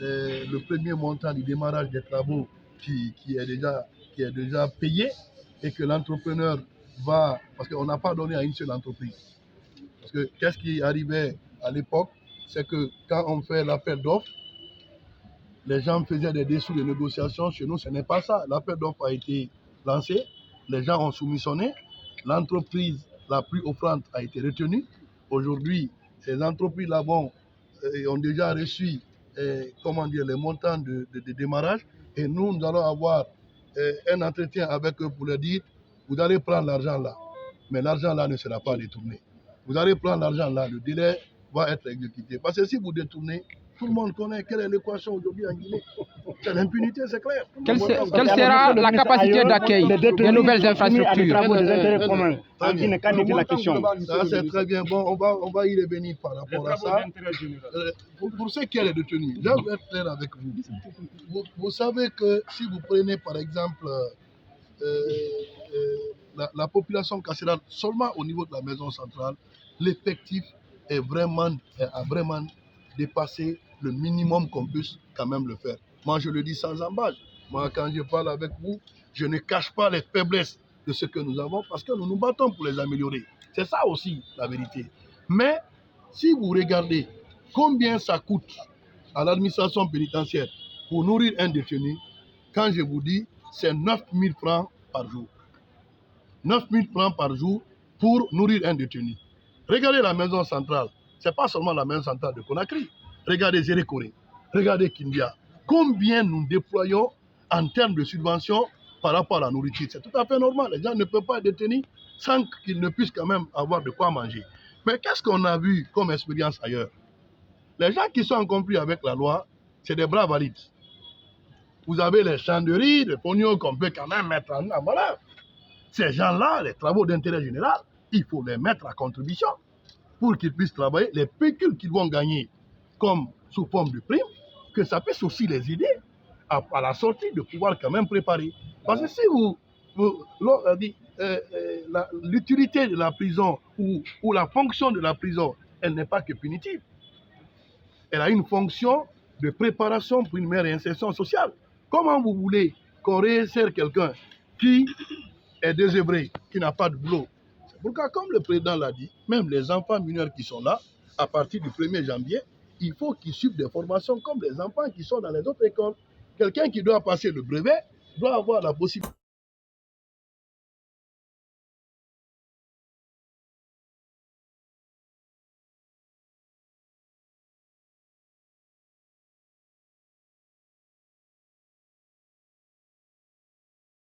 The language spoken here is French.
le premier montant du démarrage des travaux qui est déjà payé et que l'entrepreneur va... Parce qu'on n'a pas donné à une seule entreprise. Parce que qu'est-ce qui arrivait à l'époque, c'est que quand on fait l'appel d'offres, les gens faisaient des dessous de négociation. Chez nous, ce n'est pas ça. L'appel d'offres a été lancé, les gens ont soumissionné, l'entreprise la plus offrante a été retenue. Aujourd'hui, ces entreprises-là ont déjà reçu les montants de démarrage et nous allons avoir un entretien avec eux pour leur dire vous allez prendre l'argent là, mais l'argent là ne sera pas détourné. Vous allez prendre l'argent là, le délai va être exécuté. Parce que si vous détournez, tout le monde connaît quelle est l'équation aujourd'hui en Guinée. C'est l'impunité, c'est clair. Quelle sera la capacité d'accueil des nouvelles infrastructures? Ça, c'est très bien. Bon, on va y revenir par rapport à ça. Pour ce qui est des détenus, je vais être clair avec vous. Vous savez que si vous prenez par exemple la population carcérale seulement au niveau de la maison centrale, l'effectif a vraiment dépassé le minimum qu'on puisse quand même le faire. Moi, je le dis sans embâche. Moi, quand je parle avec vous, je ne cache pas les faiblesses de ce que nous avons parce que nous nous battons pour les améliorer. C'est ça aussi la vérité. Mais si vous regardez combien ça coûte à l'administration pénitentiaire pour nourrir un détenu, quand je vous dis, c'est 9 000 francs par jour. 9 000 francs par jour pour nourrir un détenu. Regardez la maison centrale. Ce n'est pas seulement la maison centrale de Conakry. Regardez Zérékoré. Regardez Kindia. Combien nous déployons en termes de subventions par rapport à la nourriture. C'est tout à fait normal. Les gens ne peuvent pas être détenus sans qu'ils ne puissent quand même avoir de quoi manger. Mais qu'est-ce qu'on a vu comme expérience ailleurs? Les gens qui sont en conflit avec la loi, c'est des bras valides. Vous avez les champs de riz, les pognons qu'on peut quand même mettre en œuvre. Voilà. Ces gens-là, les travaux d'intérêt général, il faut les mettre à contribution pour qu'ils puissent travailler. Les pécules qu'ils vont gagner comme sous forme de prime, que ça puisse aussi les aider à la sortie de pouvoir quand même préparer. Parce que si l'utilité de la prison ou la fonction de la prison, elle n'est pas que punitive. Elle a une fonction de préparation pour une meilleure insertion sociale. Comment vous voulez qu'on réinsère quelqu'un qui est désœuvré, qui n'a pas de boulot? C'est pourquoi, comme le président l'a dit, même les enfants mineurs qui sont là, à partir du 1er janvier, il faut qu'ils suivent des formations comme les enfants qui sont dans les autres écoles. Quelqu'un qui doit passer le brevet doit avoir la possibilité